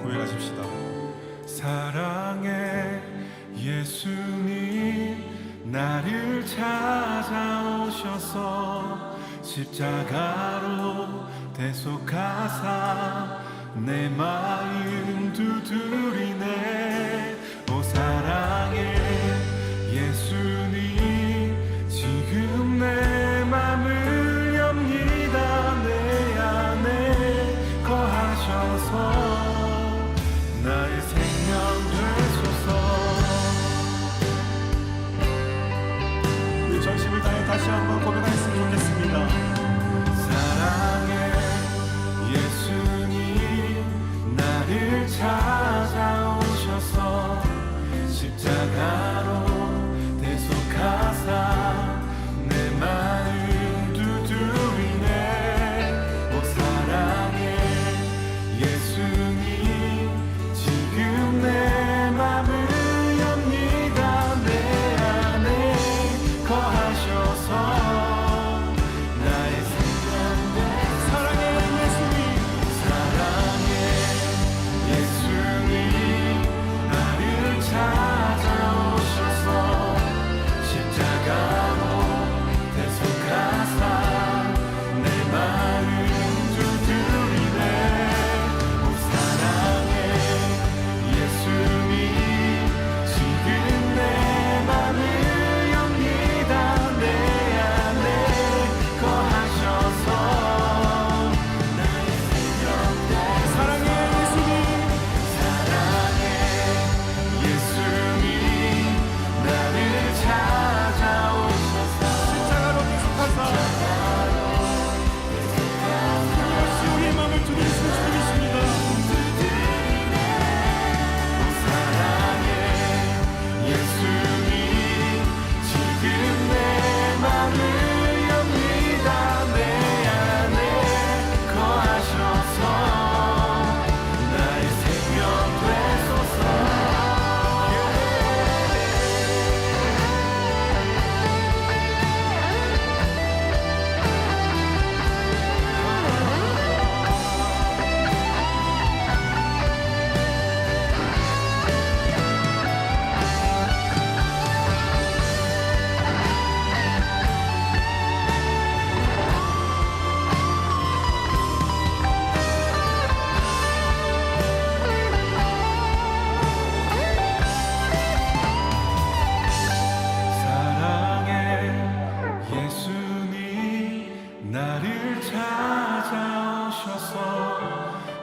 고백하십시다. 사랑의 예수님, 나를 찾아오셔서 십자가로 대속하사 내 마음 두드리네. 오 사랑의 예수님, 지금 내 맘을 엽니다. 내 안에 거하셔서 나의 생명 되소서. 우리 전심을 다해 다시 한번 고백하였으면 좋겠습니다. 사랑의 예수님, 나를 찾아오셔서 십자가로 대속하사 내 마음 두드리네. 오 사랑의 예수님, 지금 내 맘을 엽니다. 내 안에 거하셔서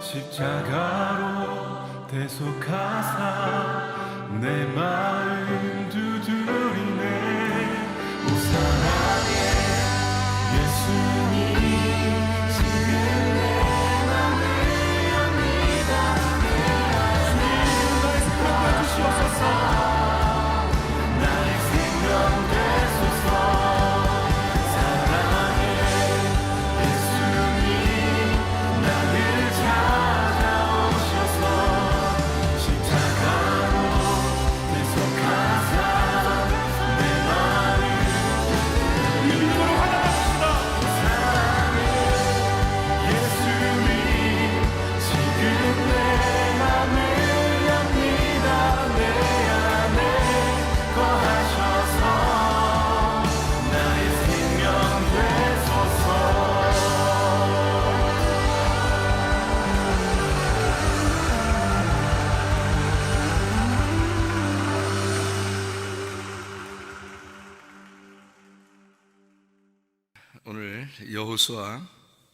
십자가로 대속하사 내 마음 두드리네. 오 사랑의 예수님, 지금 내 맘을 엽니다. 내 안에 거하셔서 나의 생명 되소서. 사랑의 예수님, 나를 찾아오셔서 십자가로 대속하사 내 마음을 우리 믿음으로 환영합시다. 사랑의 예수님, 지금 내 맘을 엽니다. 내 안에 거하셔서 나의 생명 되소서. 오늘 여호수아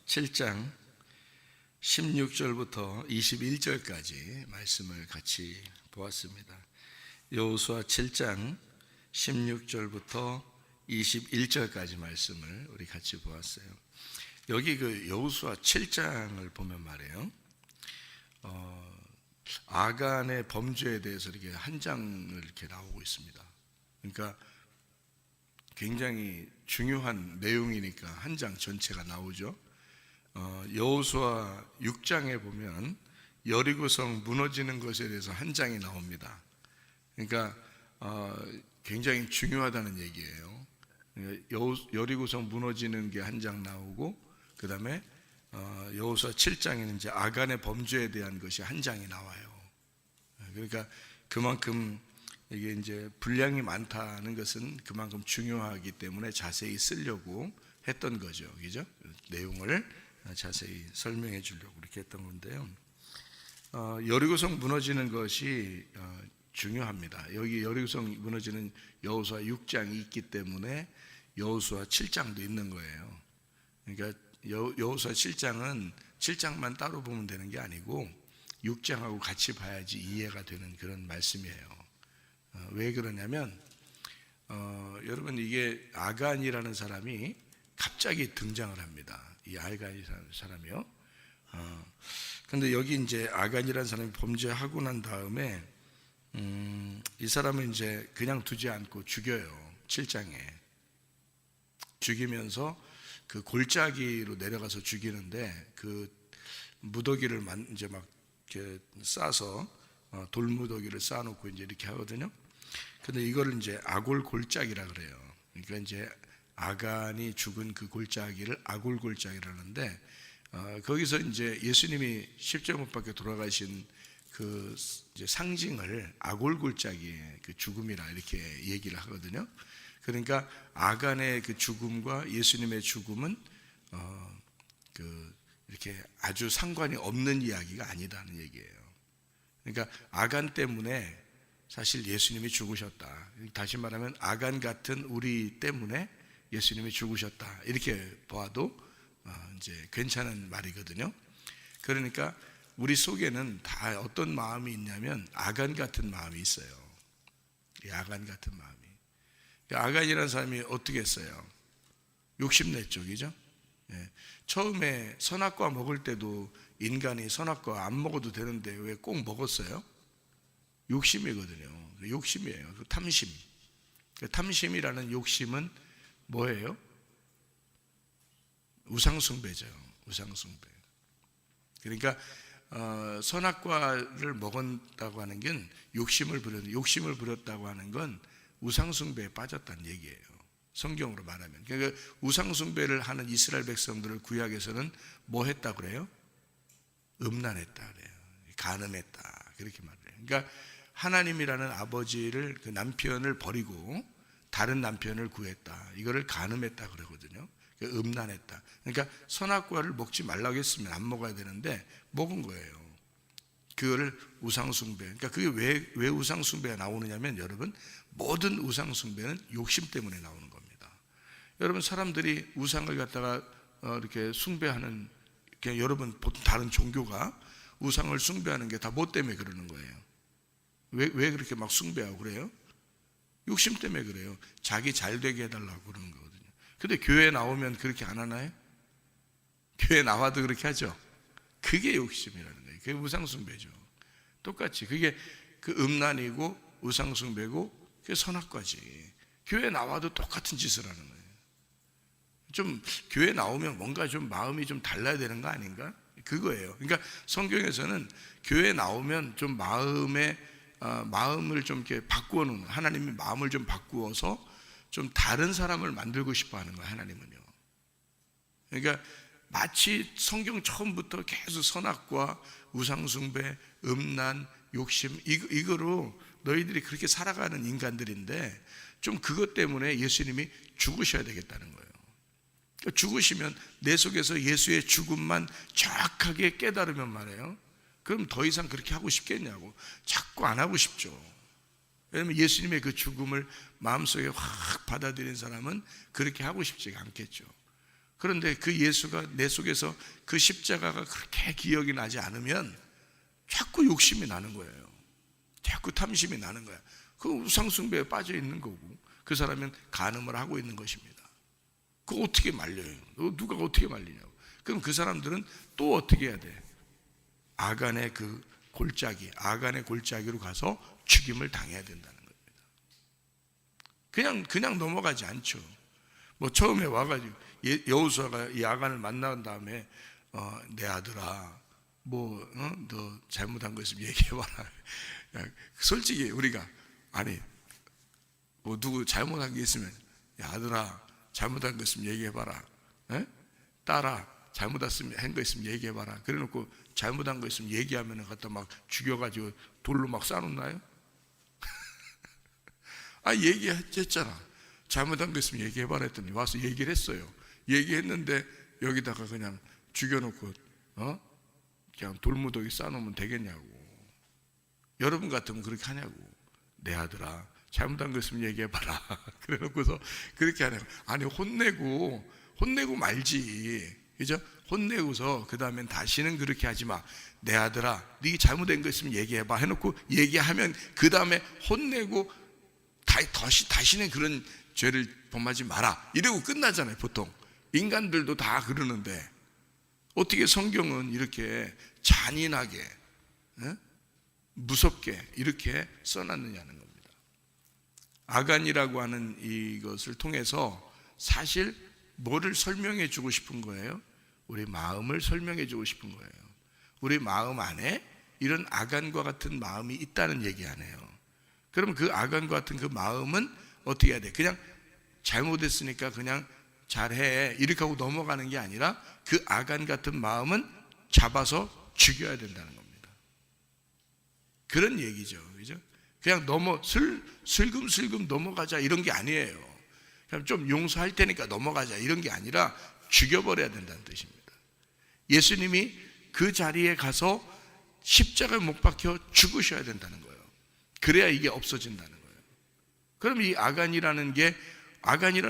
7장 16절부터 21절까지 말씀을 같이 보았습니다. 여호수아 7장 16절부터 21절까지 말씀을 우리 같이 보았어요. 여기 그 여호수아 7장을 보면 말이에요, 아간의 범죄에 대해서 이렇게 한 장을 이렇게 나오고 있습니다. 그러니까 굉장히 중요한 내용이니까 한 장 전체가 나오죠. 여호수아 6장에 보면 여리고성 무너지는 것에 대해서 한 장이 나옵니다. 그러니까 굉장히 중요하다는 얘기예요. 여리고성 무너지는 게 한 장 나오고, 그 다음에 여호수아 7장에는 이제 아간의 범죄에 대한 것이 한 장이 나와요. 그러니까 그만큼 이게 이제 분량이 많다는 것은 그만큼 중요하기 때문에 자세히 쓰려고 했던 거죠, 그죠? 내용을 자세히 설명해 주려고 그렇게 했던 건데요. 여리고성 무너지는 것이 중요합니다. 여기 여리고성 무너지는 여호수아 6장이 있기 때문에 여호수아 7장도 있는 거예요. 그러니까 여호수아 7장은 7장만 따로 보면 되는 게 아니고 6장하고 같이 봐야지 이해가 되는 그런 말씀이에요. 왜 그러냐면 여러분, 이게 아간이라는 사람이 갑자기 등장을 합니다. 이 아간이라는 사람이요. 근데 여기 이제 아간이라는 사람이 범죄하고 난 다음에 이 사람을 이제 그냥 두지 않고 죽여요. 7장에 죽이면서 그 골짜기로 내려가서 죽이는데 그 무더기를 이제 막 이렇게 싸서 돌무더기를 쌓아놓고 이제 이렇게 하거든요. 근데 이거를 이제 아골 골짜기라 그래요. 그러니까 이제 아간이 죽은 그 골짜기를 아골 골짜기라는데 거기서 이제 예수님이 십자가 못 박혀 돌아가신 그 이제 상징을 아골 골짜기의 그 죽음이라 이렇게 얘기를 하거든요. 그러니까 아간의 그 죽음과 예수님의 죽음은 그 이렇게 아주 상관이 없는 이야기가 아니다는 얘기예요. 그러니까 아간 때문에 사실 예수님이 죽으셨다. 다시 말하면 아간 같은 우리 때문에 예수님이 죽으셨다. 이렇게 보아도 이제 괜찮은 말이거든요. 그러니까 우리 속에는 다 어떤 마음이 있냐면 아간 같은 마음이 있어요. 이 아간 같은 마음이. 아간이라는 사람이 어떻게 했어요? 욕심냈죠, 그죠? 예. 처음에 선악과 먹을 때도 인간이 선악과 안 먹어도 되는데 왜 꼭 먹었어요? 욕심이거든요. 욕심이에요. 그 탐심. 그 탐심이라는 욕심은 뭐예요? 우상숭배죠. 우상숭배. 그러니까 선악과를 먹었다고 하는 게 욕심을 부렸다고 하는 건 우상숭배에 빠졌다는 얘기예요. 성경으로 말하면. 그러니까 우상숭배를 하는 이스라엘 백성들을 구약에서는 뭐 했다 그래요? 음란했다 그래요. 간음했다. 그렇게 말해요. 그러니까 하나님이라는 아버지를 그 남편을 버리고 다른 남편을 구했다. 이거를 간음했다 그러거든요. 음란했다. 그러니까 선악과를 먹지 말라고 했으면 안 먹어야 되는데 먹은 거예요. 그거를 우상숭배. 그러니까 그게 왜 우상숭배가 나오느냐면 여러분, 모든 우상숭배는 욕심 때문에 나오는 겁니다. 여러분, 사람들이 우상을 갖다가 이렇게 숭배하는, 그냥 여러분 보통 다른 종교가 우상을 숭배하는 게 다 뭐 때문에 그러는 거예요? 왜 그렇게 막 숭배하고 그래요? 욕심 때문에 그래요. 자기 잘 되게 해달라고 그러는 거거든요. 근데 교회 나오면 그렇게 안 하나요? 교회 나와도 그렇게 하죠. 그게 욕심이라는 거예요. 그게 우상숭배죠. 똑같이 그게 그 음란이고 우상숭배고 그게 선악과지. 교회 나와도 똑같은 짓을 하는 거예요. 좀 교회 나오면 뭔가 좀 마음이 좀 달라야 되는 거 아닌가? 그거예요. 그러니까 성경에서는 교회 나오면 좀 마음을 좀 이렇게 바꾸어 놓는, 하나님이 마음을 좀 바꾸어서 좀 다른 사람을 만들고 싶어 하는 거예요, 하나님은요. 그러니까 마치 성경 처음부터 계속 선악과 우상숭배, 음란, 욕심 이거로 너희들이 그렇게 살아가는 인간들인데 좀 그것 때문에 예수님이 죽으셔야 되겠다는 거예요. 그러니까 죽으시면 내 속에서 예수의 죽음만 정확하게 깨달으면 말이에요. 그럼 더 이상 그렇게 하고 싶겠냐고. 자꾸 안 하고 싶죠. 왜냐하면 예수님의 그 죽음을 마음속에 확 받아들인 사람은 그렇게 하고 싶지가 않겠죠. 그런데 그 예수가 내 속에서 그 십자가가 그렇게 기억이 나지 않으면 자꾸 욕심이 나는 거예요. 자꾸 탐심이 나는 거야. 그 우상숭배에 빠져 있는 거고 그 사람은 간음을 하고 있는 것입니다. 그거 어떻게 말려요? 누가 어떻게 말리냐고. 그럼 그 사람들은 또 어떻게 해야 돼? 아간의 그 골짜기, 아간의 골짜기로 가서 죽임을 당해야 된다는 겁니다. 그냥 넘어가지 않죠. 뭐 처음에 와가지고 여호수아가 이 아간을 만난 다음에 내 아들아, 너 잘못한 거 있으면 얘기해봐라. 솔직히 우리가 누구 잘못한 게 있으면 야 아들아 잘못한 거 있으면 얘기해봐라. 딸아 잘못한 거 있으면 얘기해봐라. 그래놓고 잘못한 거 있으면 얘기하면 갖다 막 죽여가지고 돌로 막 쏴놓나요? 얘기했잖아. 잘못한 거 있으면 얘기해봐라 했더니 와서 얘기를 했어요. 얘기했는데 여기다가 그냥 죽여놓고 그냥 돌무더기 싸놓으면 되겠냐고. 여러분 같으면 그렇게 하냐고. 내 아들아, 잘못한 거 있으면 얘기해봐라. 그래놓고서 그렇게 하냐고. 아니, 혼내고 말지. 그죠? 혼내고서 그 다음엔 다시는 그렇게 하지 마. 내 아들아, 네 잘못된 거 있으면 얘기해봐. 해놓고 얘기하면 그 다음에 혼내고 다시는 그런 죄를 범하지 마라. 이러고 끝나잖아요, 보통. 인간들도 다 그러는데 어떻게 성경은 이렇게 잔인하게, 무섭게 이렇게 써놨느냐는 겁니다. 아간이라고 하는 이것을 통해서 사실 뭐를 설명해 주고 싶은 거예요? 우리 마음을 설명해 주고 싶은 거예요. 우리 마음 안에 이런 아간과 같은 마음이 있다는 얘기 아니에요. 그러면 그 아간과 같은 그 마음은 어떻게 해야 돼? 그냥 잘못했으니까 그냥 잘해 이렇게 하고 넘어가는 게 아니라 그 아간 같은 마음은 잡아서 죽여야 된다는 겁니다. 그런 얘기죠. 그죠? 그냥 슬금슬금 넘어가자 이런 게 아니에요. 그냥 좀 용서할 테니까 넘어가자 이런 게 아니라 죽여버려야 된다는 뜻입니다. 예수님이 그 자리에 가서 십자가에 못 박혀 죽으셔야 된다는 거예요. 그래야 이게 없어진다는 거예요. 그럼 이 아간이라는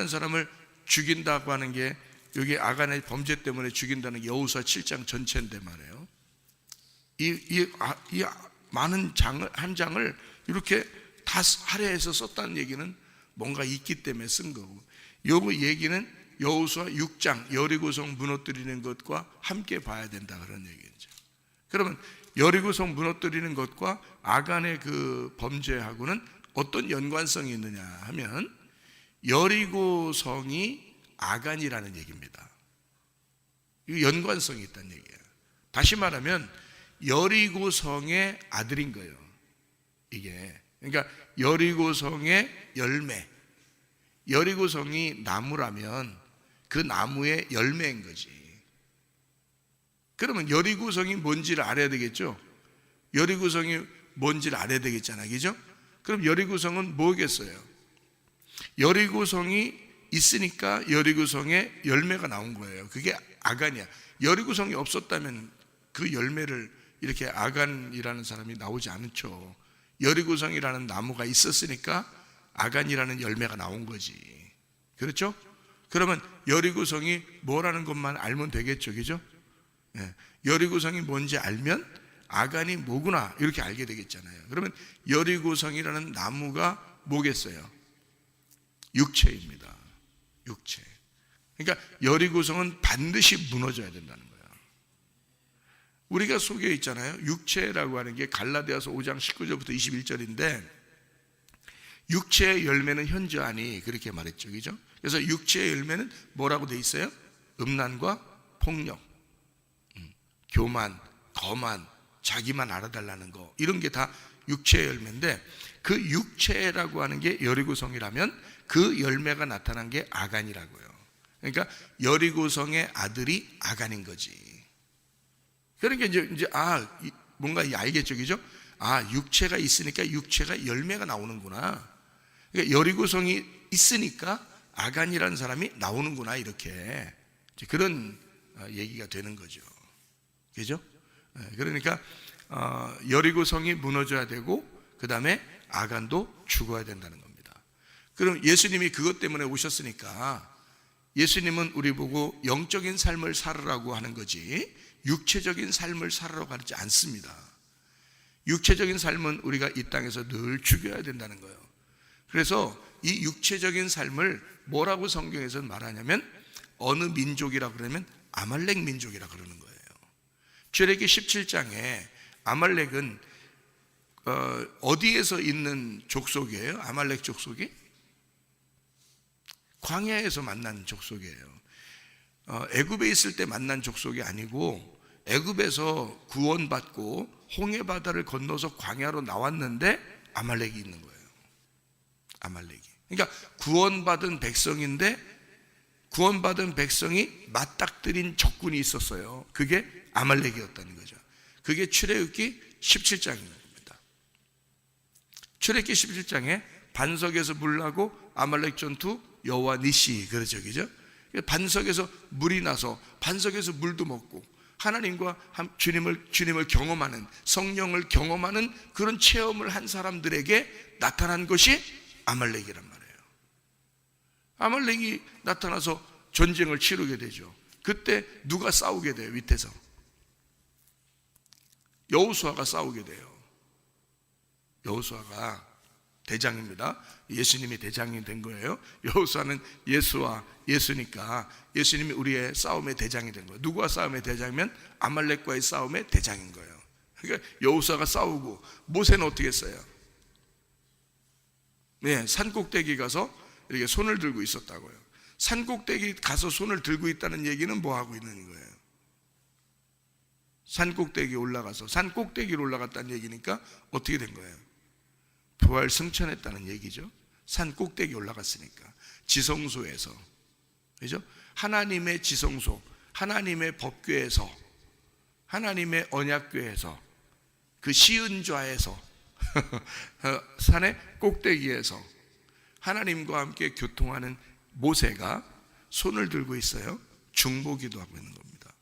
사람을 죽인다고 하는 게 여기 아간의 범죄 때문에 죽인다는 게 여호수아 7장 전체인데 말이에요. 이 많은 한 장을 이렇게 다 할애해서 썼다는 얘기는 뭔가 있기 때문에 쓴 거고, 요 얘기는 여호수아 6장 여리고성 무너뜨리는 것과 함께 봐야 된다 그런 얘기죠. 그러면 여리고성 무너뜨리는 것과 아간의 그 범죄하고는 어떤 연관성이 있느냐 하면 여리고성이 아간이라는 얘기입니다. 연관성이 있다는 얘기예요. 다시 말하면 여리고성의 아들인 거예요. 이게 그러니까 여리고성의 열매, 여리고성이 나무라면 그 나무의 열매인 거지. 그러면 여리고성이 뭔지를 알아야 되겠죠. 여리고성이 뭔지를 알아야 되겠잖아요, 그죠? 그럼 여리고성은 뭐겠어요? 여리고성이 있으니까 여리고성의 열매가 나온 거예요. 그게 아간이야. 여리고성이 없었다면 그 열매를 이렇게 아간이라는 사람이 나오지 않죠. 여리고성이라는 나무가 있었으니까 아간이라는 열매가 나온 거지. 그렇죠? 그러면 여리고성이 뭐라는 것만 알면 되겠죠, 그죠? 여리고성이 뭔지 알면 아간이 뭐구나 이렇게 알게 되겠잖아요. 그러면 여리고성이라는 나무가 뭐겠어요? 육체입니다. 육체. 그러니까 여리고성은 반드시 무너져야 된다는 거예요. 우리가 속에 있잖아요. 육체라고 하는 게 갈라디아서 5장 19절부터 21절인데 육체의 열매는 현저하니 그렇게 말했죠, 그죠? 그래서 육체의 열매는 뭐라고 돼 있어요? 음란과 폭력, 교만, 거만, 자기만 알아달라는 거, 이런 게 다 육체의 열매인데 그 육체라고 하는 게 여리고성이라면 그 열매가 나타난 게 아간이라고요. 그러니까 여리고성의 아들이 아간인 거지. 그러니까 이제 뭔가 알겠죠, 그죠? 육체가 있으니까 육체가 열매가 나오는구나. 그러니까 여리고성이 있으니까 아간이라는 사람이 나오는구나, 이렇게 그런 얘기가 되는 거죠. 그죠? 그러니까 여리고성이 무너져야 되고 그 다음에 아간도 죽어야 된다는 겁니다. 그럼 예수님이 그것 때문에 오셨으니까 예수님은 우리 보고 영적인 삶을 살으라고 하는 거지 육체적인 삶을 살으라고 하지 않습니다. 육체적인 삶은 우리가 이 땅에서 늘 죽여야 된다는 거예요. 그래서 이 육체적인 삶을 뭐라고 성경에서 말하냐면 어느 민족이라고 그러면 아말렉 민족이라고 그러는 거예요. 출애굽기 17장에 아말렉은 어디에서 있는 족속이에요? 아말렉 족속이? 광야에서 만난 족속이에요. 애굽에 있을 때 만난 족속이 아니고 애굽에서 구원받고 홍해 바다를 건너서 광야로 나왔는데 아말렉이 있는 거예요. 아말렉이. 그러니까 구원받은 백성인데 구원받은 백성이 맞닥뜨린 적군이 있었어요. 그게 아말렉이었다는 거죠. 그게 출애굽기 17장입니다. 출애굽기 17장에 반석에서 물 나고 아말렉 전투 여호와 니시 그러죠, 그죠? 반석에서 물이 나서 반석에서 물도 먹고 하나님과 주님을 경험하는, 성령을 경험하는 그런 체험을 한 사람들에게 나타난 것이 아말렉이란 말이에요. 아말렉이 나타나서 전쟁을 치르게 되죠. 그때 누가 싸우게 돼요? 밑에서 여호수아가 싸우게 돼요. 여호수아가 대장입니다. 예수님이 대장이 된 거예요. 여호수아는 예수니까 예수님이 우리의 싸움의 대장이 된 거예요. 누구와 싸움의 대장이면 아말렉과의 싸움의 대장인 거예요. 그러니까 여호수아가 싸우고 모세는 어떻게 했어요? 네, 산꼭대기 가서 이렇게 손을 들고 있었다고요. 산꼭대기 가서 손을 들고 있다는 얘기는 뭐 하고 있는 거예요? 산꼭대기 올라가서 산꼭대기로 올라갔다는 얘기니까 어떻게 된 거예요? 부활 승천했다는 얘기죠. 산 꼭대기 올라갔으니까 지성소에서, 그죠? 하나님의 지성소, 하나님의 법궤에서, 하나님의 언약궤에서, 그 시은좌에서 산의 꼭대기에서 하나님과 함께 교통하는 모세가 손을 들고 있어요. 중보기도 하고 있는 겁니다.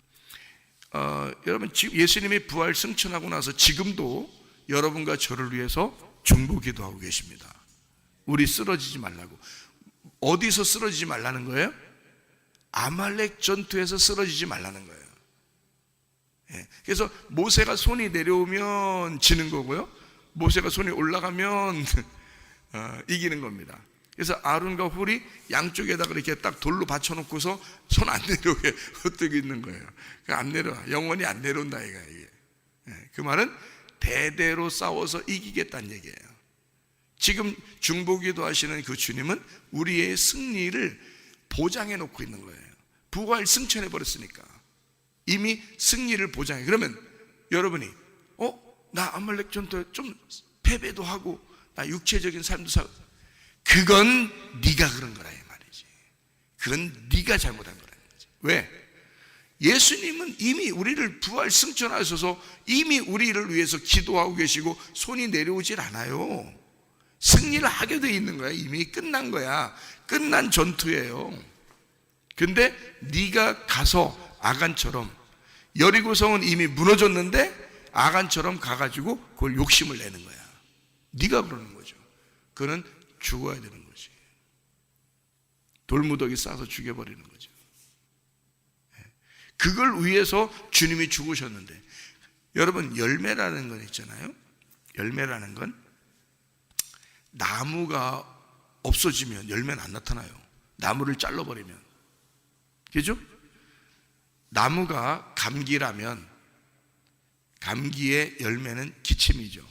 여러분, 예수님이 부활 승천하고 나서 지금도 여러분과 저를 위해서 중보기도 하고 계십니다. 우리 쓰러지지 말라고. 어디서 쓰러지지 말라는 거예요? 아말렉 전투에서 쓰러지지 말라는 거예요. 그래서 모세가 손이 내려오면 지는 거고요, 모세가 손이 올라가면 이기는 겁니다. 그래서 아론과 훌이 양쪽에다가 이렇게 딱 돌로 받쳐놓고서 손 안 내려오게 흩뜨고 있는 거예요. 안 내려와. 영원히 안 내려온다 이게. 그 말은 대대로 싸워서 이기겠다는 얘기예요. 지금 중보기도 하시는 그 주님은 우리의 승리를 보장해 놓고 있는 거예요. 부활 승천해 버렸으니까 이미 승리를 보장해. 그러면 여러분이 나 아말렉 전투에 좀 패배도 하고 나 육체적인 삶도 살고, 그건 네가 그런 거라 이 말이지. 그건 네가 잘못한 거라는 거지. 왜? 예수님은 이미 우리를 부활 승천하셔서 이미 우리를 위해서 기도하고 계시고 손이 내려오질 않아요. 승리를 하게 돼 있는 거야. 이미 끝난 거야. 끝난 전투예요. 근데 네가 가서 아간처럼, 여리고성은 이미 무너졌는데 아간처럼 가가지고 그걸 욕심을 내는 거야. 네가 그러는 거죠. 그는 죽어야 되는 거지. 돌무더기 싸서 죽여버리는 거죠. 그걸 위해서 주님이 죽으셨는데, 여러분, 열매라는 건 있잖아요. 열매라는 건 나무가 없어지면 열매는 안 나타나요. 나무를 잘라버리면. 그죠? 나무가 감기라면 감기의 열매는 기침이죠.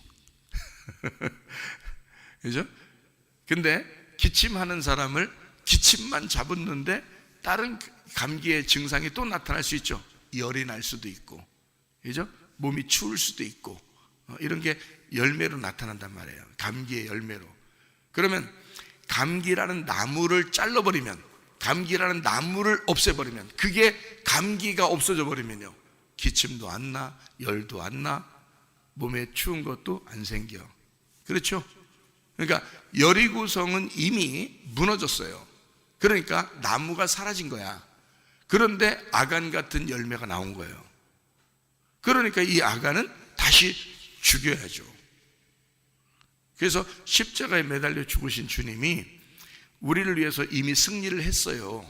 그죠? 근데 기침하는 사람을 기침만 잡았는데 다른 감기의 증상이 또 나타날 수 있죠. 열이 날 수도 있고, 그죠? 몸이 추울 수도 있고, 이런 게 열매로 나타난단 말이에요. 감기의 열매로. 그러면 감기라는 나무를 잘라버리면, 감기라는 나무를 없애버리면, 그게 감기가 없어져 버리면요, 기침도 안 나, 열도 안 나, 몸에 추운 것도 안 생겨. 그렇죠? 그러니까 여리고성은 이미 무너졌어요. 그러니까 나무가 사라진 거야. 그런데 아간 같은 열매가 나온 거예요. 그러니까 이 아간은 다시 죽여야죠. 그래서 십자가에 매달려 죽으신 주님이 우리를 위해서 이미 승리를 했어요.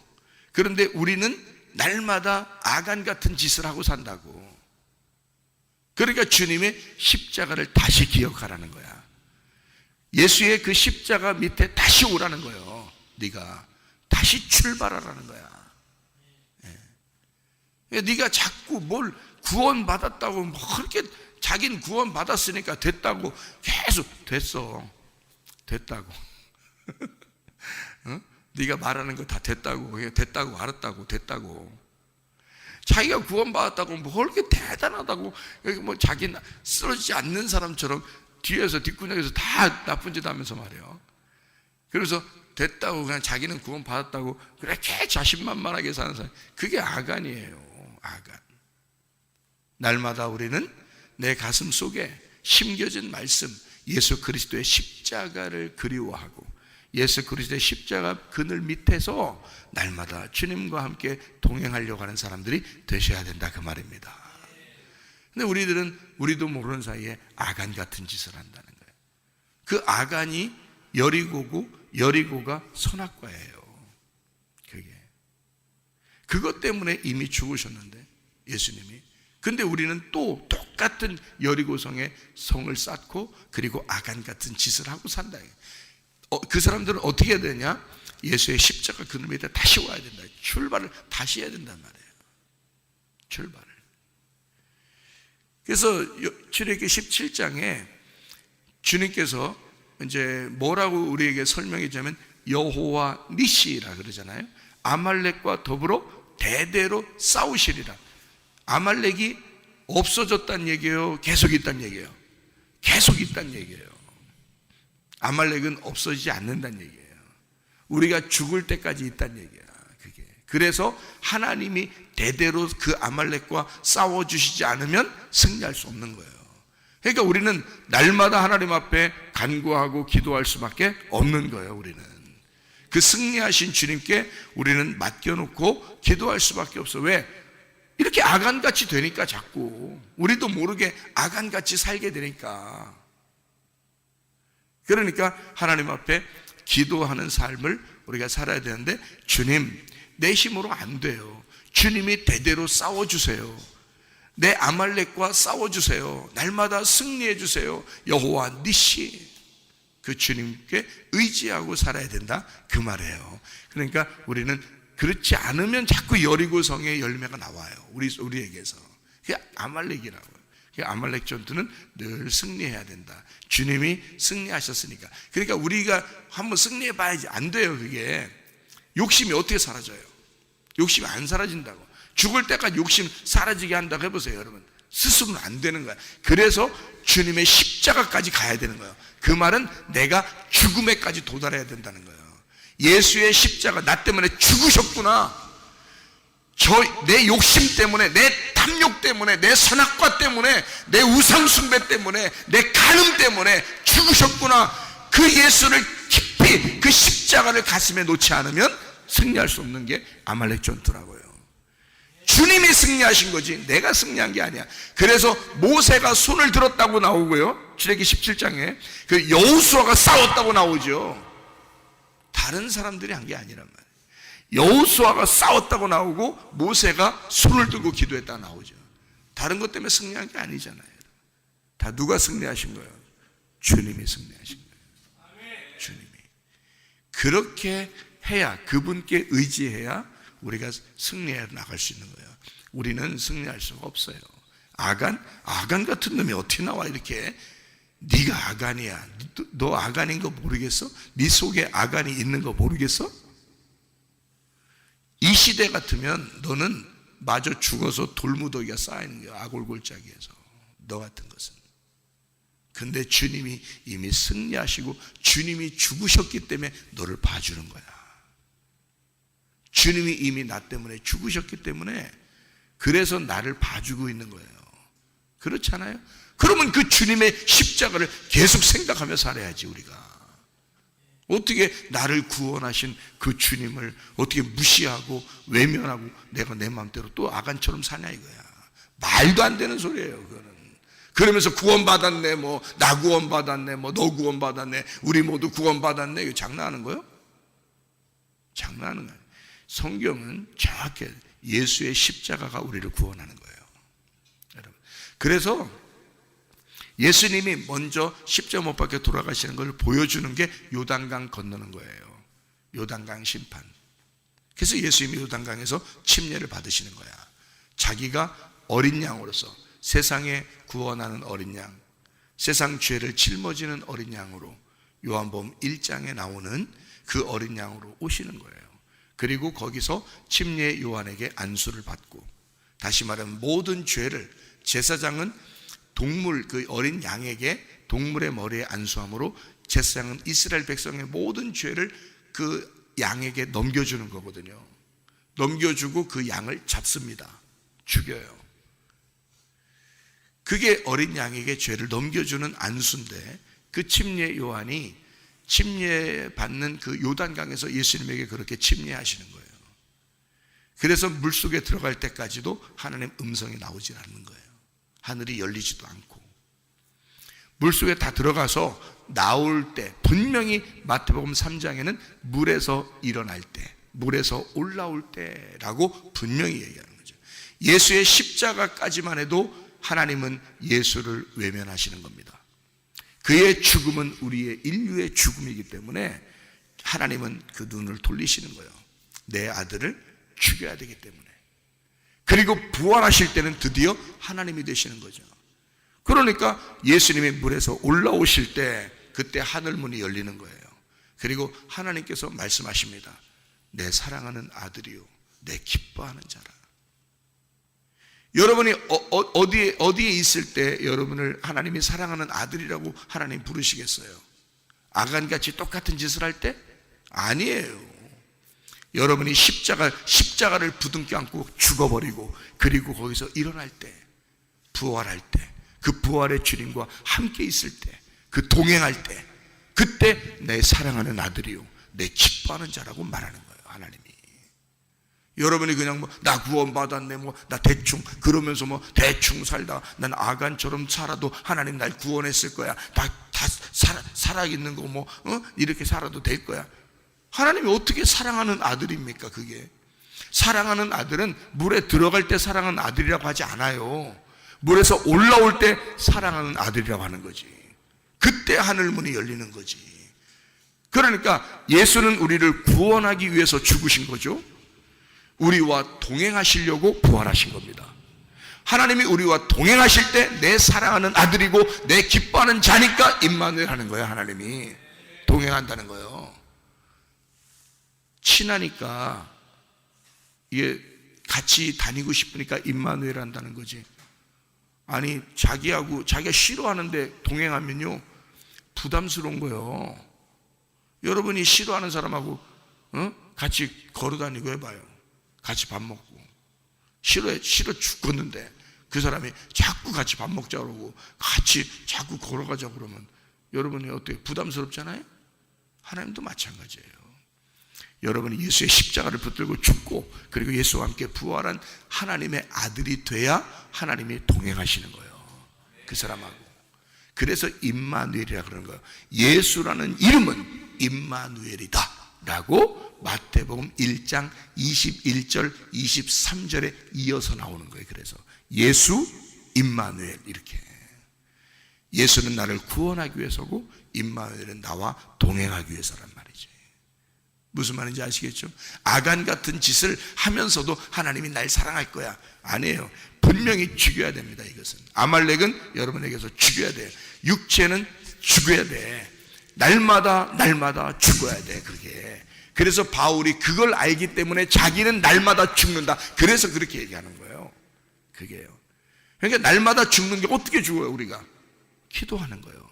그런데 우리는 날마다 아간 같은 짓을 하고 산다고. 그러니까 주님의 십자가를 다시 기억하라는 거야. 예수의 그 십자가 밑에 다시 오라는 거예요. 네가 다시 출발하라는 거야. 네가 자꾸 뭘 구원받았다고 뭐 그렇게, 자기는 구원받았으니까 됐다고 계속 됐다고 네가 말하는 거 다 됐다고 알았다고 됐다고. 자기가 구원받았다고 뭐 그렇게 대단하다고, 뭐 자기 쓰러지지 않는 사람처럼 뒤에서 뒷구녕에서 다 나쁜 짓 하면서 말이에요. 그래서 됐다고 그냥 자기는 구원 받았다고 그렇게 자신만만하게 사는 사람, 그게 아간이에요. 아간. 날마다 우리는 내 가슴 속에 심겨진 말씀, 예수 그리스도의 십자가를 그리워하고 예수 그리스도의 십자가 그늘 밑에서 날마다 주님과 함께 동행하려고 하는 사람들이 되셔야 된다, 그 말입니다. 근데 우리도 모르는 사이에 아간 같은 짓을 한다는 거예요. 그 아간이 여리고고 여리고가 선악과예요. 그것 때문에 이미 죽으셨는데, 예수님이. 근데 우리는 또 똑같은 여리고성에 성을 쌓고 그리고 아간 같은 짓을 하고 산다. 그 사람들은 어떻게 해야 되냐? 예수의 십자가 그늘 밑에 다시 와야 된다. 출발을 다시 해야 된단 말이에요. 출발을. 그래서 출애굽기 17장에 주님께서 이제 뭐라고 우리에게 설명해 주냐면 여호와 니시라 그러잖아요. 아말렉과 더불어 대대로 싸우시리라. 아말렉이 없어졌다는 얘기예요? 계속 있다는 얘기예요? 계속 있다는 얘기예요. 아말렉은 없어지지 않는다는 얘기예요. 우리가 죽을 때까지 있다는 얘기야, 그게. 그래서 하나님이 대대로 그 아말렉과 싸워주시지 않으면 승리할 수 없는 거예요. 그러니까 우리는 날마다 하나님 앞에 간구하고 기도할 수밖에 없는 거예요. 우리는 그 승리하신 주님께 우리는 맡겨놓고 기도할 수밖에 없어. 왜? 이렇게 아간같이 되니까, 자꾸 우리도 모르게 아간같이 살게 되니까. 그러니까 하나님 앞에 기도하는 삶을 우리가 살아야 되는데, 주님, 내 힘으로 안 돼요. 주님이 대대로 싸워주세요. 내 아말렉과 싸워주세요. 날마다 승리해 주세요. 여호와 니시, 그 주님께 의지하고 살아야 된다, 그 말이에요. 그러니까 우리는 그렇지 않으면 자꾸 여리고성의 열매가 나와요, 우리에게서. 그게 아말렉이라고요. 아말렉 전투는 늘 승리해야 된다. 주님이 승리하셨으니까. 그러니까 우리가 한번 승리해 봐야지. 안 돼요, 그게. 욕심이 어떻게 사라져요? 욕심이 안 사라진다고. 죽을 때까지 욕심 사라지게 한다고 해보세요, 여러분. 스스로는 안 되는 거야. 그래서 주님의 십자가까지 가야 되는 거예요. 그 말은 내가 죽음에까지 도달해야 된다는 거예요. 예수의 십자가, 나 때문에 죽으셨구나. 내 욕심 때문에, 내 탐욕 때문에, 내 선악과 때문에, 내 우상숭배 때문에, 내 간음 때문에 죽으셨구나. 그 예수를 깊이, 그 십자가를 가슴에 놓지 않으면 승리할 수 없는 게 아말렉 전투라고요. 주님이 승리하신 거지 내가 승리한 게 아니야. 그래서 모세가 손을 들었다고 나오고요, 출애굽기 17장에 그 여호수아가 싸웠다고 나오죠. 다른 사람들이 한 게 아니란 말이에요. 여호수아가 싸웠다고 나오고 모세가 손을 들고 기도했다고 나오죠. 다른 것 때문에 승리한 게 아니잖아요. 다 누가 승리하신 거예요? 주님이 승리하신 거예요. 주님이. 그렇게 해야, 그분께 의지해야 우리가 승리해 나갈 수 있는 거예요. 우리는 승리할 수가 없어요. 아간 같은 놈이 어떻게 나와, 이렇게. 네가 아간이야. 너 아간인 거 모르겠어? 네 속에 아간이 있는 거 모르겠어? 이 시대 같으면 너는 마저 죽어서 돌무더기가 쌓이는 거야, 아골골짜기에서. 너 같은 것은. 근데 주님이 이미 승리하시고 주님이 죽으셨기 때문에 너를 봐주는 거야. 주님이 이미 나 때문에 죽으셨기 때문에, 그래서 나를 봐주고 있는 거예요. 그렇잖아요? 그러면 그 주님의 십자가를 계속 생각하며 살아야지, 우리가. 어떻게 나를 구원하신 그 주님을 어떻게 무시하고 외면하고 내가 내 마음대로 또 아간처럼 사냐, 이거야. 말도 안 되는 소리예요, 그거는. 그러면서 구원받았네, 뭐 나 구원받았네, 뭐 너 구원받았네, 우리 모두 구원받았네, 이거 장난하는 거예요? 장난하는 거예요. 성경은 정확히 예수의 십자가가 우리를 구원하는 거예요, 여러분. 그래서 예수님이 먼저 십자가 못 박혀 돌아가시는 걸 보여주는 게 요단강 건너는 거예요. 요단강 심판. 그래서 예수님이 요단강에서 침례를 받으시는 거야. 자기가 어린 양으로서, 세상에 구원하는 어린 양, 세상 죄를 짊어지는 어린 양으로, 요한복음 1장에 나오는 그 어린 양으로 오시는 거예요. 그리고 거기서 침례 요한에게 안수를 받고, 다시 말하면 모든 죄를, 제사장은 동물, 그 어린 양에게 동물의 머리에 안수함으로 제사장은 이스라엘 백성의 모든 죄를 그 양에게 넘겨주는 거거든요. 넘겨주고 그 양을 잡습니다. 죽여요. 그게 어린 양에게 죄를 넘겨주는 안수인데, 그 침례 요한이 침례받는 그 요단강에서 예수님에게 그렇게 침례하시는 거예요. 그래서 물속에 들어갈 때까지도 하나님 음성이 나오질 않는 거예요. 하늘이 열리지도 않고. 물속에 다 들어가서 나올 때, 분명히 마태복음 3장에는 물에서 일어날 때, 물에서 올라올 때라고 분명히 얘기하는 거죠. 예수의 십자가까지만 해도 하나님은 예수를 외면하시는 겁니다. 그의 죽음은 우리의 인류의 죽음이기 때문에 하나님은 그 눈을 돌리시는 거예요. 내 아들을 죽여야 되기 때문에. 그리고 부활하실 때는 드디어 하나님이 되시는 거죠. 그러니까 예수님이 물에서 올라오실 때 그때 하늘문이 열리는 거예요. 그리고 하나님께서 말씀하십니다. 내 사랑하는 아들이요, 내 기뻐하는 자라. 여러분이 어디에 있을 때 여러분을 하나님이 사랑하는 아들이라고 하나님 부르시겠어요? 아간같이 똑같은 짓을 할 때? 아니에요. 여러분이 십자가를 부둥켜 안고 죽어버리고, 그리고 거기서 일어날 때, 부활할 때, 그 부활의 주님과 함께 있을 때, 그 동행할 때, 그때 내 사랑하는 아들이요, 내 기뻐하는 자라고 말하는 거예요, 하나님이. 여러분이 그냥 나 구원받았네, 나 대충 그러면서 대충 살다 난 아간처럼 살아도 하나님 날 구원했을 거야, 다 살아있는 거 이렇게 살아도 될 거야. 하나님이 어떻게 사랑하는 아들입니까? 그게 사랑하는 아들은 물에 들어갈 때 사랑하는 아들이라고 하지 않아요. 물에서 올라올 때 사랑하는 아들이라고 하는 거지. 그때 하늘문이 열리는 거지. 그러니까 예수는 우리를 구원하기 위해서 죽으신 거죠. 우리와 동행하시려고 부활하신 겁니다. 하나님이 우리와 동행하실 때 내 사랑하는 아들이고 내 기뻐하는 자니까 임마누엘 하는 거예요. 하나님이 동행한다는 거예요. 친하니까, 이게 같이 다니고 싶으니까 임마누엘 한다는 거지. 아니, 자기가 싫어하는데 동행하면요 부담스러운 거예요. 여러분이 싫어하는 사람하고 같이 걸어 다니고 해봐요. 같이 밥 먹고, 싫어 죽겠는데 그 사람이 자꾸 같이 밥 먹자고 그러고 같이 자꾸 걸어가자고 그러면 여러분이 어떻게 부담스럽잖아요? 하나님도 마찬가지예요. 여러분이 예수의 십자가를 붙들고 죽고 그리고 예수와 함께 부활한 하나님의 아들이 돼야 하나님이 동행하시는 거예요, 그 사람하고. 그래서 임마누엘이라 그러는 거예요. 예수라는 이름은 임마누엘이다 라고 마태복음 1장 21절 23절에 이어서 나오는 거예요. 그래서 예수 임마누엘, 이렇게. 예수는 나를 구원하기 위해서고 임마누엘은 나와 동행하기 위해서란 말이지. 무슨 말인지 아시겠죠? 아간 같은 짓을 하면서도 하나님이 날 사랑할 거야, 아니에요. 분명히 죽여야 됩니다. 이것은 아말렉은 여러분에게서 죽여야 돼요. 육체는 죽여야 돼. 날마다 죽어야 돼. 그게. 그래서 바울이 그걸 알기 때문에 자기는 날마다 죽는다, 그래서 그렇게 얘기하는 거예요. 그게요. 그러니까 날마다 죽는 게 어떻게 죽어요? 우리가 기도하는 거예요,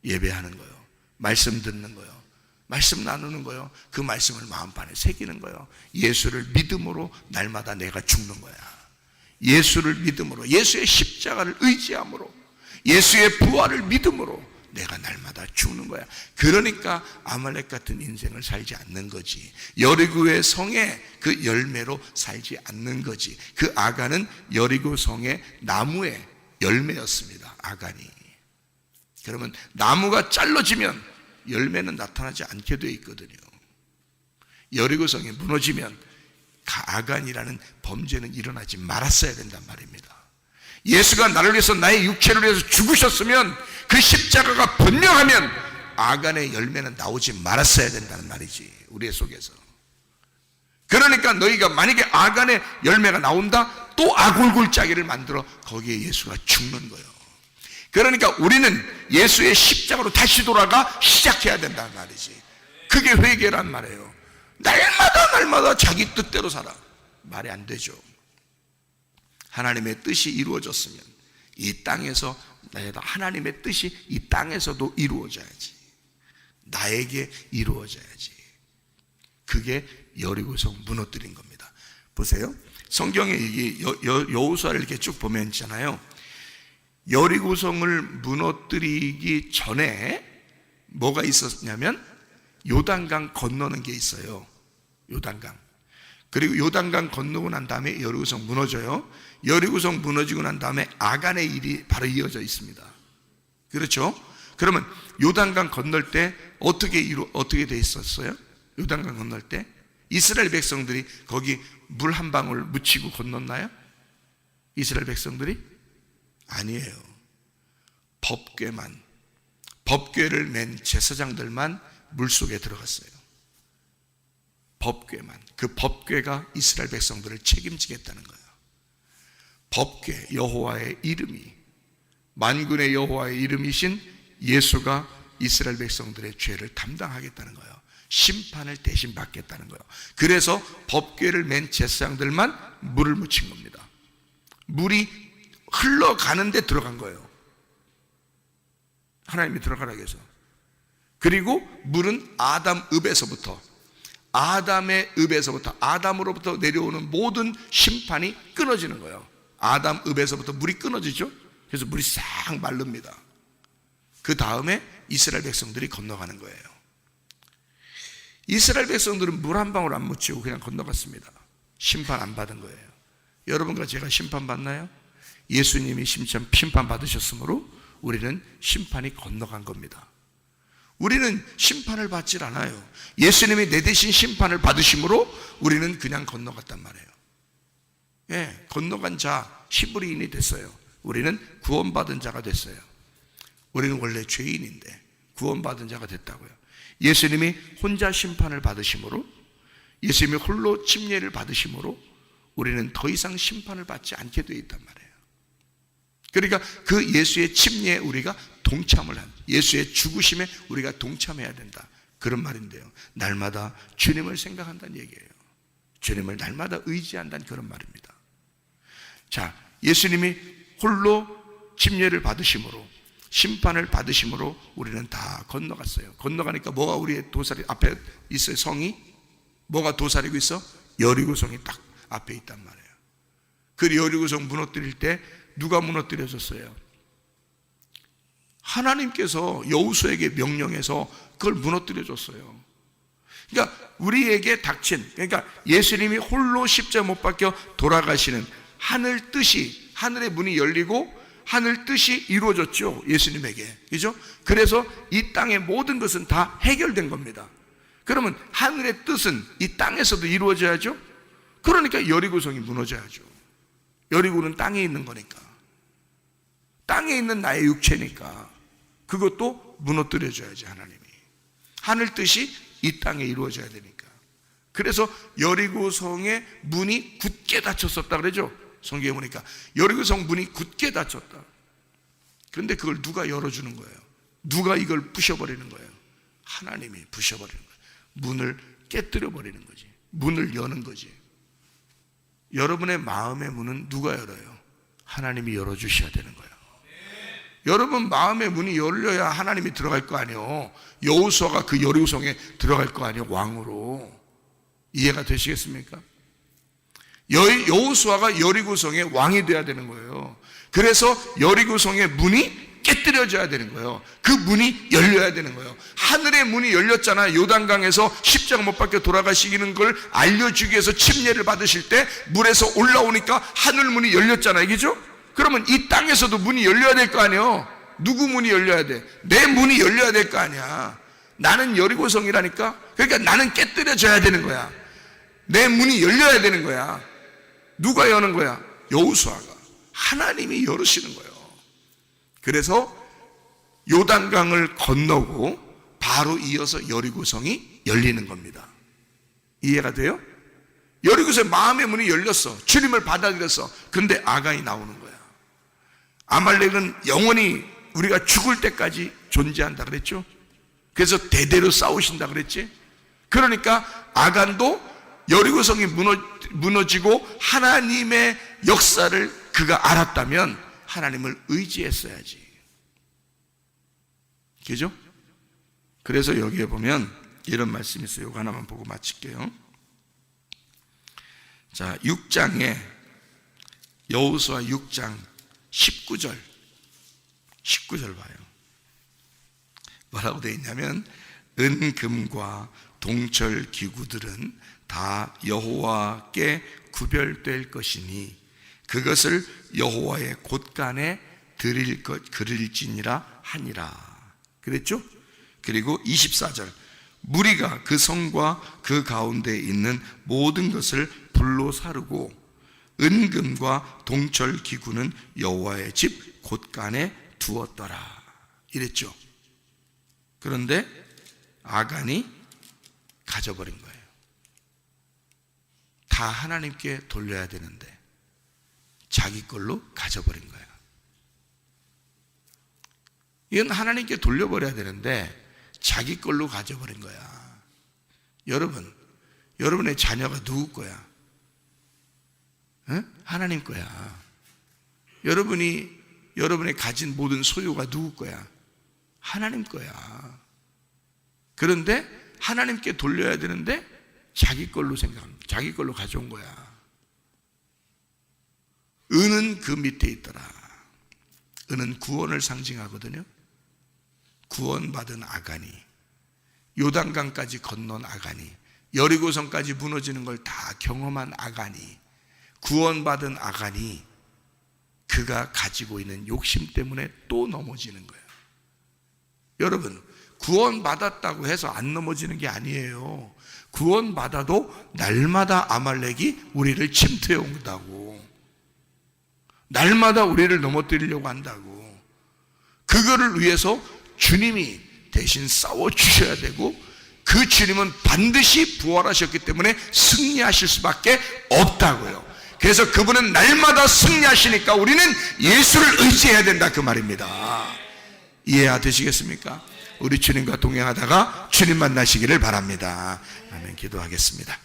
예배하는 거예요, 말씀 듣는 거예요, 말씀 나누는 거예요, 그 말씀을 마음판에 새기는 거예요. 예수를 믿음으로 날마다 내가 죽는 거야. 예수를 믿음으로, 예수의 십자가를 의지함으로, 예수의 부활을 믿음으로 내가 날마다 죽는 거야. 그러니까 아말렉 같은 인생을 살지 않는 거지. 여리고의 성의 그 열매로 살지 않는 거지. 그 아간은 여리고 성의 나무의 열매였습니다, 아간이. 그러면 나무가 잘라지면 열매는 나타나지 않게 돼 있거든요. 여리고 성이 무너지면 아간이라는 범죄는 일어나지 말았어야 된단 말입니다. 예수가 나를 위해서, 나의 육체를 위해서 죽으셨으면, 그 십자가가 분명하면 아간의 열매는 나오지 말았어야 된다는 말이지, 우리 속에서. 그러니까 너희가 만약에 아간의 열매가 나온다, 또 아골골짜기를 만들어 거기에 예수가 죽는 거예요. 그러니까 우리는 예수의 십자가로 다시 돌아가 시작해야 된다는 말이지. 그게 회개란 말이에요. 날마다 자기 뜻대로 살아, 말이 안 되죠. 하나님의 뜻이 이루어졌으면 이 땅에서, 하나님의 뜻이 이 땅에서도 이루어져야지. 나에게 이루어져야지. 그게 여리고성 무너뜨린 겁니다. 보세요. 성경에 이게 여호수아를 이렇게 쭉 보면 있잖아요. 여리고성을 무너뜨리기 전에 뭐가 있었냐면 요단강 건너는 게 있어요. 요단강. 그리고 요단강 건너고 난 다음에 여리고성 무너져요. 여리고성 무너지고 난 다음에 아간의 일이 바로 이어져 있습니다. 그렇죠? 그러면 요단강 건널 때 어떻게 돼 있었어요? 요단강 건널 때 이스라엘 백성들이 거기 물 한 방울 묻히고 건넜나요? 이스라엘 백성들이? 아니에요. 법궤를 맨 제사장들만 물속에 들어갔어요. 법궤만. 그 법궤가 이스라엘 백성들을 책임지겠다는 거예요. 법궤, 여호와의 이름이, 만군의 여호와의 이름이신 예수가 이스라엘 백성들의 죄를 담당하겠다는 거예요. 심판을 대신 받겠다는 거예요. 그래서 법궤를 맨 제사장들만 물을 묻힌 겁니다. 물이 흘러가는데 들어간 거예요. 하나님이 들어가라고 해서. 그리고 물은 아담의 읍에서부터 아담으로부터 내려오는 모든 심판이 끊어지는 거예요. 아담 읍에서부터 물이 끊어지죠. 그래서 물이 싹 마릅니다. 그 다음에 이스라엘 백성들이 건너가는 거예요. 이스라엘 백성들은 물 한 방울 안 묻히고 그냥 건너갔습니다. 심판 안 받은 거예요. 여러분과 제가 심판 받나요? 예수님이 심판 받으셨으므로 우리는 심판이 건너간 겁니다. 우리는 심판을 받질 않아요. 예수님이 내 대신 심판을 받으심으로 우리는 그냥 건너갔단 말이에요. 예, 건너간 자 히브리인이 됐어요. 우리는 구원받은 자가 됐어요. 우리는 원래 죄인인데 구원받은 자가 됐다고요. 예수님이 혼자 심판을 받으심으로, 예수님이 홀로 침례를 받으심으로 우리는 더 이상 심판을 받지 않게 되어 있단 말이에요. 그러니까 그 예수의 침례에 우리가 동참을 한, 예수의 죽으심에 우리가 동참해야 된다, 그런 말인데요. 날마다 주님을 생각한다는 얘기예요. 주님을 날마다 의지한다는 그런 말입니다. 자, 예수님이 홀로 침례를 받으심으로, 심판을 받으심으로 우리는 다 건너갔어요. 건너가니까 뭐가 우리의 도사리 앞에 있어요? 성이 뭐가 도사리고 있어? 여리고성이 딱 앞에 있단 말이에요. 그 여리고성 무너뜨릴 때 누가 무너뜨려졌어요? 하나님께서 여호수아에게 명령해서 그걸 무너뜨려줬어요. 그러니까 우리에게 닥친, 그러니까 예수님이 홀로 십자가 못 박혀 돌아가시는 하늘 뜻이, 하늘의 문이 열리고 하늘 뜻이 이루어졌죠, 예수님에게. 그죠? 그래서 이 땅의 모든 것은 다 해결된 겁니다. 그러면 하늘의 뜻은 이 땅에서도 이루어져야죠. 그러니까 여리고성이 무너져야죠. 여리고는 땅에 있는 거니까, 땅에 있는 나의 육체니까 그것도 무너뜨려줘야지. 하나님이 하늘 뜻이 이 땅에 이루어져야 되니까. 그래서 여리고성의 문이 굳게 닫혔었다 그러죠. 성경에 보니까 여리고성 문이 굳게 닫혔다. 그런데 그걸 누가 열어주는 거예요? 누가 이걸 부셔버리는 거예요? 하나님이 부셔버리는 거예요. 문을 깨뜨려 버리는 거지. 문을 여는 거지. 여러분의 마음의 문은 누가 열어요? 하나님이 열어주셔야 되는 거예요. 여러분 마음의 문이 열려야 하나님이 들어갈 거 아니에요. 여호수아가 그 여리고성에 들어갈 거 아니에요, 왕으로. 이해가 되시겠습니까? 여호수아가 여리고성의 왕이 돼야 되는 거예요. 그래서 여리고성의 문이 깨뜨려져야 되는 거예요. 그 문이 열려야 되는 거예요. 하늘의 문이 열렸잖아요. 요단강에서 십자가 못 박혀 돌아가시는 걸 알려주기 위해서 침례를 받으실 때 물에서 올라오니까 하늘 문이 열렸잖아요. 그죠? 그러면 이 땅에서도 문이 열려야 될 거 아니에요. 누구 문이 열려야 돼? 내 문이 열려야 될 거 아니야. 나는 여리고성이라니까. 그러니까 나는 깨뜨려져야 되는 거야. 내 문이 열려야 되는 거야. 누가 여는 거야? 여호수아가. 하나님이 열으시는 거예요. 그래서 요단강을 건너고 바로 이어서 여리고성이 열리는 겁니다. 이해가 돼요? 여리고성의 마음의 문이 열렸어. 주님을 받아들였어. 근데 아간이 나오는 거야. 아말렉은 영원히 우리가 죽을 때까지 존재한다 그랬죠. 그래서 대대로 싸우신다 그랬지. 그러니까 아간도 여리고성이 무너지고 하나님의 역사를 그가 알았다면 하나님을 의지했어야지. 그죠? 그래서 여기에 보면 이런 말씀이 있어요. 이거 하나만 보고 마칠게요. 자, 6장에 여호수아 6장 19절 봐요. 뭐라고 되어 있냐면 은금과 동철 기구들은 다 여호와께 구별될 것이니 그것을 여호와의 곳간에 드릴지니라 하니라. 그랬죠? 그리고 24절 무리가 그 성과 그 가운데 있는 모든 것을 불로 사르고 은금과 동철 기구는 여호와의 집 곳간에 두었더라 이랬죠. 그런데 아간이 가져버린 거예요. 다 하나님께 돌려야 되는데 자기 걸로 가져버린 거예요. 이건 하나님께 돌려버려야 되는데 자기 걸로 가져버린 거야. 여러분, 여러분의 자녀가 누구 거야? 응? 하나님 거야. 여러분이 가진 모든 소유가 누구 거야? 하나님 거야. 그런데 하나님께 돌려야 되는데 자기 걸로 생각합니다. 자기 걸로 가져온 거야. 은은 그 밑에 있더라. 은은 구원을 상징하거든요. 구원받은 아간이, 요단강까지 건넌 아간이, 여리고성까지 무너지는 걸 다 경험한 아간이, 구원받은 아간이 그가 가지고 있는 욕심 때문에 또 넘어지는 거예요. 여러분, 구원받았다고 해서 안 넘어지는 게 아니에요. 구원받아도 날마다 아말렉이 우리를 침투해 온다고, 날마다 우리를 넘어뜨리려고 한다고. 그거를 위해서 주님이 대신 싸워주셔야 되고, 그 주님은 반드시 부활하셨기 때문에 승리하실 수밖에 없다고요. 그래서 그분은 날마다 승리하시니까 우리는 예수를 의지해야 된다, 그 말입니다. 이해되시겠습니까? 우리 주님과 동행하다가 주님 만나시기를 바랍니다. 아멘. 기도하겠습니다.